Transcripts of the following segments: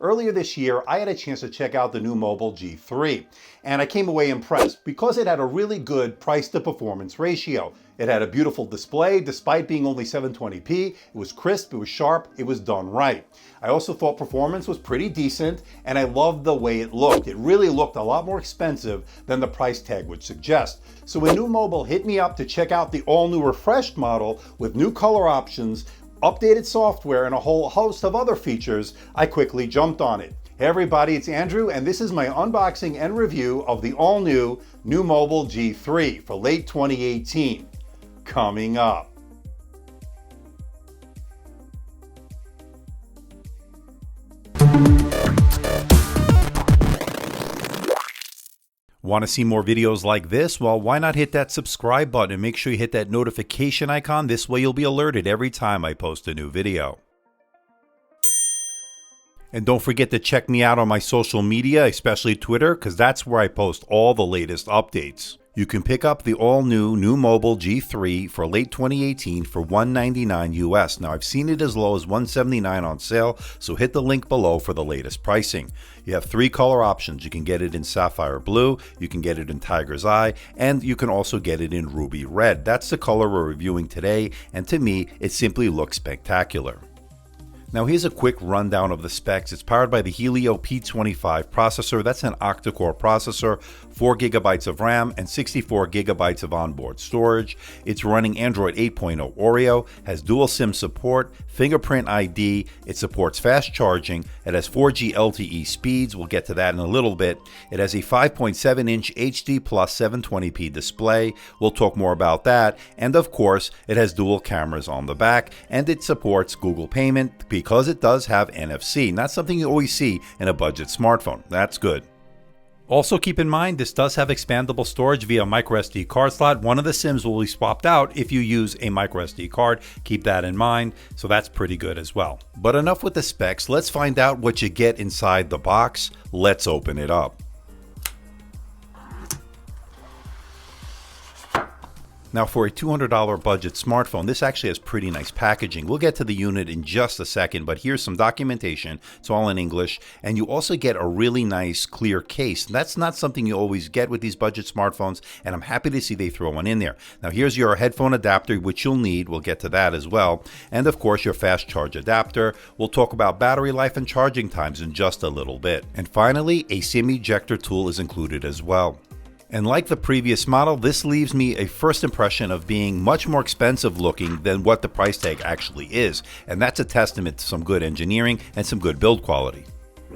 Earlier this year, I had a chance to check out the new Mobile G3, and I came away impressed because it had a really good price to performance ratio. It had a beautiful display despite being only 720p. It was crisp, it was sharp, it was done right. I also thought performance was pretty decent, and I loved the way it looked. It really looked a lot more expensive than the price tag would suggest. So when NUU Mobile hit me up to check out the all-new refreshed model with new color options, updated software, and a whole host of other features, I quickly jumped on it. Hey everybody, it's Andrew, and this is my unboxing and review of the all-new NUU Mobile G3 for late 2018. Coming up. Want to see more videos like this? Well, why not hit that subscribe button and make sure you hit that notification icon. This way you'll be alerted every time I post a new video. And don't forget to check me out on my social media, especially Twitter, because that's where I post all the latest updates. You can pick up the all-new NUU Mobile G3 for late 2018 for $199 US. Now, I've seen it as low as $179 on sale, so hit the link below for the latest pricing. You have 3 color options. You can get it in sapphire blue, you can get it in tiger's eye, and you can also get it in ruby red. That's the color we're reviewing today, and to me, it simply looks spectacular. Now here's a quick rundown of the specs. It's powered by the Helio P25 processor. That's an octa-core processor, 4 GB of RAM, and 64 GB of onboard storage. It's running Android 8.0 Oreo, has dual SIM support, fingerprint ID, it supports fast charging, it has 4G LTE speeds, we'll get to that in a little bit. It has a 5.7-inch HD plus 720p display, we'll talk more about that, and of course it has dual cameras on the back, and it supports Google Payment because it does have NFC, not something you always see in a budget smartphone. That's good. Also keep in mind, this does have expandable storage via microSD card slot. One of the SIMs will be swapped out if you use a microSD card. Keep that in mind, so that's pretty good as well. But enough with the specs, let's find out what you get inside the box. Let's open it up. Now for a $200 budget smartphone, this actually has pretty nice packaging. We'll get to the unit in just a second, but here's some documentation. It's all in English, and you also get a really nice clear case. That's not something you always get with these budget smartphones, and I'm happy to see they throw one in there. Now here's your headphone adapter, which you'll need. We'll get to that as well. And of course your fast charge adapter. We'll talk about battery life and charging times in just a little bit. And finally, a SIM ejector tool is included as well. And like the previous model, this leaves me a first impression of being much more expensive looking than what the price tag actually is. And that's a testament to some good engineering and some good build quality.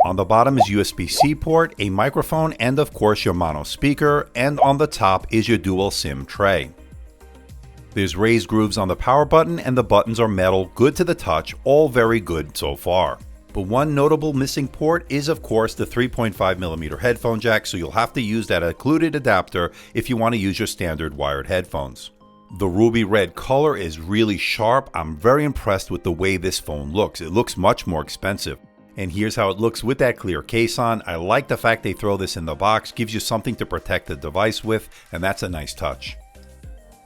On the bottom is USB-C port, a microphone, and of course your mono speaker. And on the top is your dual SIM tray. There's raised grooves on the power button, and the buttons are metal, good to the touch, all very good so far. But one notable missing port is of course the 3.5mm headphone jack, so you'll have to use that included adapter if you want to use your standard wired headphones. The ruby red color is really sharp. I'm very impressed with the way this phone looks. It looks much more expensive. And here's how it looks with that clear case on. I like the fact they throw this in the box, gives you something to protect the device with, and that's a nice touch.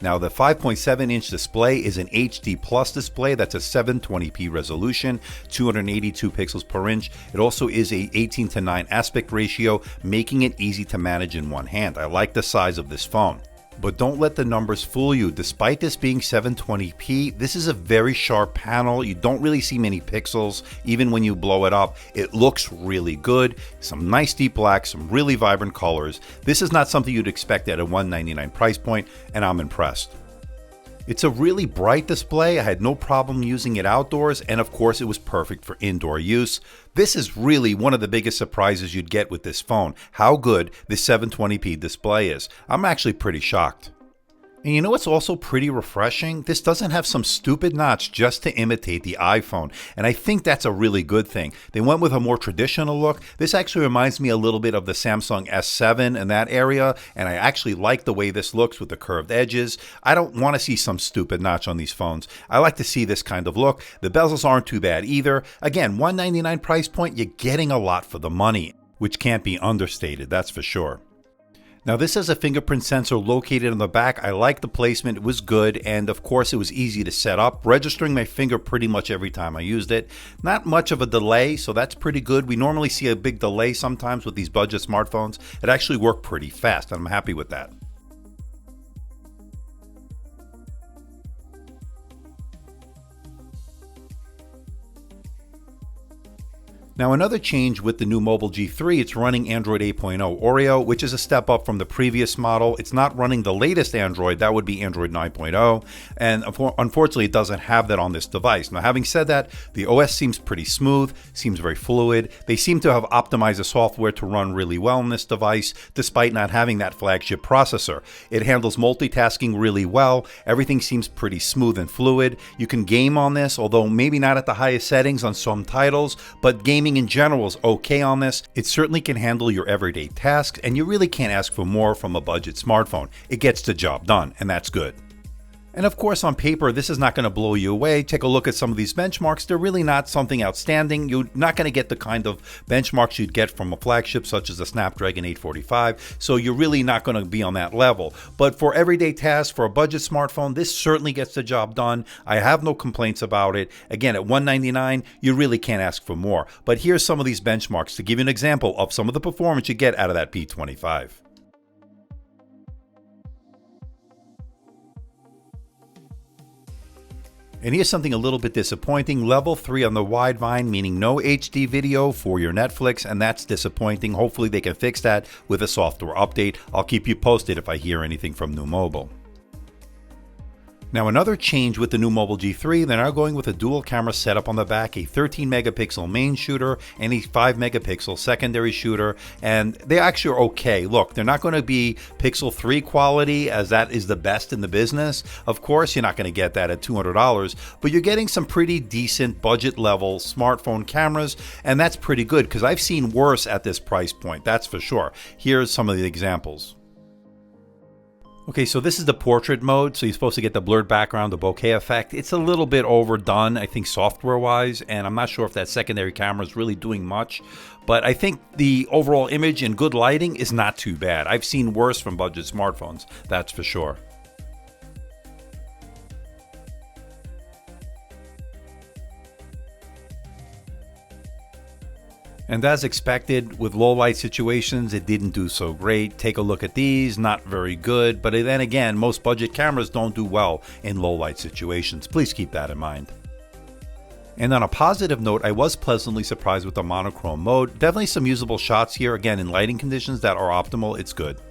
Now the 5.7-inch display is an HD plus display. That's a 720p resolution, 282 pixels per inch. It also is a 18:9 aspect ratio, making it easy to manage in one hand. I like the size of this phone. But don't let the numbers fool you. Despite this being 720p, this is a very sharp panel. You don't really see many pixels. Even when you blow it up, it looks really good. Some nice deep black, some really vibrant colors. This is not something you'd expect at a $199 price point, and I'm impressed. It's a really bright display. I had no problem using it outdoors, and of course it was perfect for indoor use. This is really one of the biggest surprises you'd get with this phone, how good this 720p display is. I'm actually pretty shocked. And you know what's also pretty refreshing? This doesn't have some stupid notch just to imitate the iPhone, and I think that's a really good thing. They went with a more traditional look. This actually reminds me a little bit of the Samsung S7 in that area, and I actually like the way this looks with the curved edges. I don't want to see some stupid notch on these phones. I like to see this kind of look. The bezels aren't too bad either. Again, $199 price point, you're getting a lot for the money, which can't be understated, that's for sure. Now this has a fingerprint sensor located on the back. I like the placement, it was good, and of course it was easy to set up, registering my finger pretty much every time I used it. Not much of a delay, so that's pretty good. We normally see a big delay sometimes with these budget smartphones. It actually worked pretty fast, and I'm happy with that. Now another change with the new Mobile G3, it's running Android 8.0 Oreo, which is a step up from the previous model. It's not running the latest Android, that would be Android 9.0, and unfortunately it doesn't have that on this device. Now having said that, the OS seems pretty smooth, seems very fluid. They seem to have optimized the software to run really well on this device, despite not having that flagship processor. It handles multitasking really well, everything seems pretty smooth and fluid. You can game on this, although maybe not at the highest settings on some titles, but gaming in general is okay on this. It certainly can handle your everyday tasks, and you really can't ask for more from a budget smartphone. It gets the job done, and that's good. And of course, on paper, this is not going to blow you away. Take a look at some of these benchmarks. They're really not something outstanding. You're not going to get the kind of benchmarks you'd get from a flagship such as the Snapdragon 845. So you're really not going to be on that level. But for everyday tasks, for a budget smartphone, this certainly gets the job done. I have no complaints about it. Again, at $199, you really can't ask for more. But here's some of these benchmarks to give you an example of some of the performance you get out of that P25. And here's something a little bit disappointing. Level 3 on the Widevine, meaning no HD video for your Netflix, and that's disappointing. Hopefully they can fix that with a software update. I'll keep you posted if I hear anything from NUU Mobile. Now another change with the new Mobile G3, they're now going with a dual camera setup on the back, a 13 megapixel main shooter and a 5 megapixel secondary shooter, and they actually are okay. Look, they're not going to be Pixel 3 quality, as that is the best in the business. Of course, you're not going to get that at $200, but you're getting some pretty decent budget level smartphone cameras, and that's pretty good because I've seen worse at this price point, that's for sure. Here's some of the examples. Okay, so this is the portrait mode, so you're supposed to get the blurred background, the bokeh effect. It's a little bit overdone, I think, software-wise, and I'm not sure if that secondary camera is really doing much, but I think the overall image in good lighting is not too bad. I've seen worse from budget smartphones, that's for sure. And as expected, with low light situations, it didn't do so great. Take a look at these, not very good, but then again, most budget cameras don't do well in low light situations. Please keep that in mind. And on a positive note, I was pleasantly surprised with the monochrome mode. Definitely some usable shots here, again, in lighting conditions that are optimal, it's good.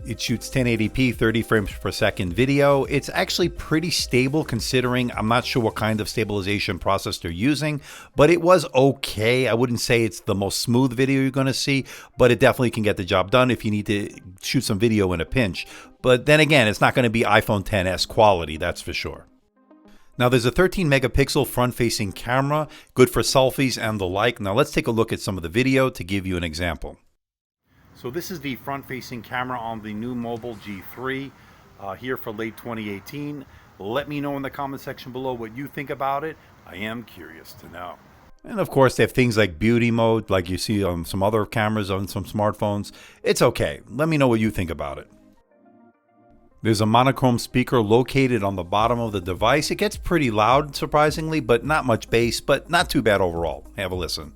It shoots 1080p 30 frames per second video. It's actually pretty stable considering I'm not sure what kind of stabilization process they're using, but it was okay. I wouldn't say it's the most smooth video you're going to see, but it definitely can get the job done if you need to shoot some video in a pinch. But then again, it's not going to be iPhone XS quality, that's for sure. Now there's a 13 megapixel front-facing camera, good for selfies and the like. Now let's take a look at some of the video to give you an example. So this is the front-facing camera on the new Mobile G3 here for late 2018. Let me know in the comment section below what you think about it. I am curious to know. And of course, they have things like beauty mode, like you see on some other cameras on some smartphones. It's okay. Let me know what you think about it. There's a monochrome speaker located on the bottom of the device. It gets pretty loud, surprisingly, but not much bass, but not too bad overall. Have a listen.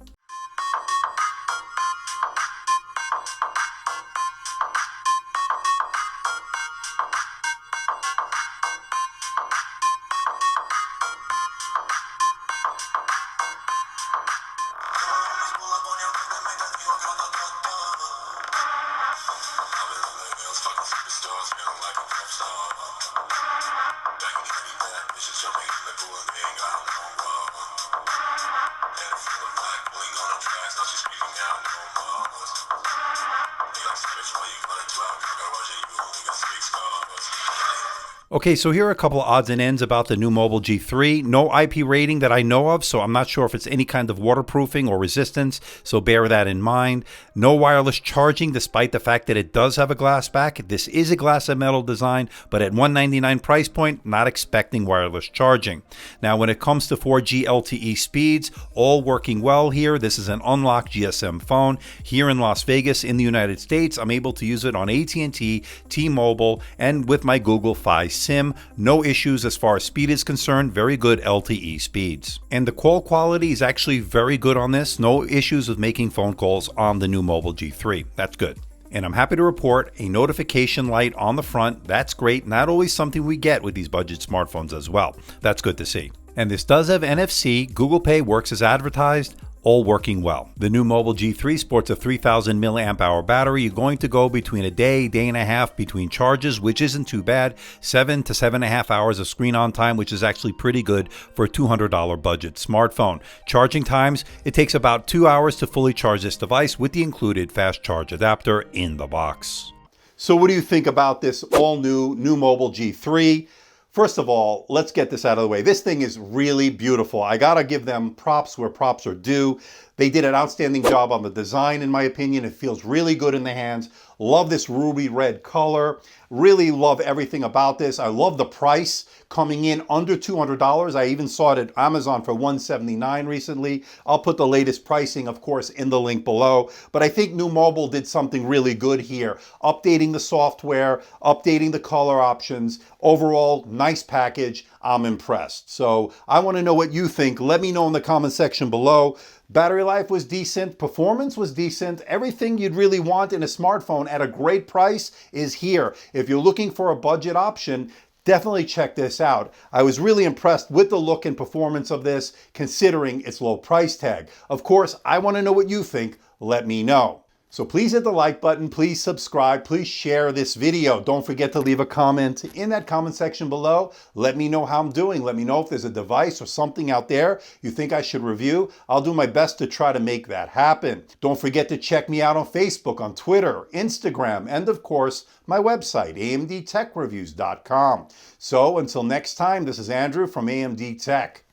Okay, so here are a couple of odds and ends about the NUU Mobile G3. No IP rating that I know of, so I'm not sure if it's any kind of waterproofing or resistance, so bear that in mind. No wireless charging, despite the fact that it does have a glass back. This is a glass and metal design, but at $199 price point, not expecting wireless charging. Now, when it comes to 4G LTE speeds, all working well here. This is an unlocked GSM phone. Here in Las Vegas, in the United States, I'm able to use it on AT&T, T-Mobile, and with my Google Fi SIM. No issues as far as speed is concerned. Very good LTE speeds. And the call quality is actually very good on this. No issues with making phone calls on the NUU Mobile G3. That's good. And I'm happy to report a notification light on the front. That's great. Not always something we get with these budget smartphones as well. That's good to see. And this does have NFC. Google Pay works as advertised. All working well. The NUU Mobile G3 sports a 3000 milliamp hour battery. You're going to go between a day and a half between charges, which isn't too bad. 7 to 7.5 hours of screen on time, which is actually pretty good for a $200 budget smartphone. Charging times, it takes about 2 hours to fully charge this device with the included fast charge adapter in the box. So what do you think about this all new NUU Mobile G3? First of all, let's get this out of the way. This thing is really beautiful. I gotta give them props where props are due. They did an outstanding job on the design, in my opinion. It feels really good in the hands. Love this ruby red color. Really love everything about this. I love the price coming in under $200. I even saw it at Amazon for $179 recently. I'll put the latest pricing, of course, in the link below. But I think NUU Mobile did something really good here. Updating the software, updating the color options. Overall, nice package. I'm impressed. So I want to know what you think. Let me know in the comment section below. Battery life was decent, performance was decent, everything you'd really want in a smartphone at a great price is here. If you're looking for a budget option, definitely check this out. I was really impressed with the look and performance of this, considering its low price tag. Of course, I want to know what you think. Let me know. So please hit the like button, please subscribe, please share this video. Don't forget to leave a comment in that comment section below. Let me know how I'm doing. Let me know if there's a device or something out there you think I should review. I'll do my best to try to make that happen. Don't forget to check me out on Facebook, on Twitter, Instagram, and of course, my website, AMDtechreviews.com. So until next time, this is Andrew from AMD Tech.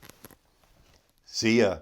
See ya.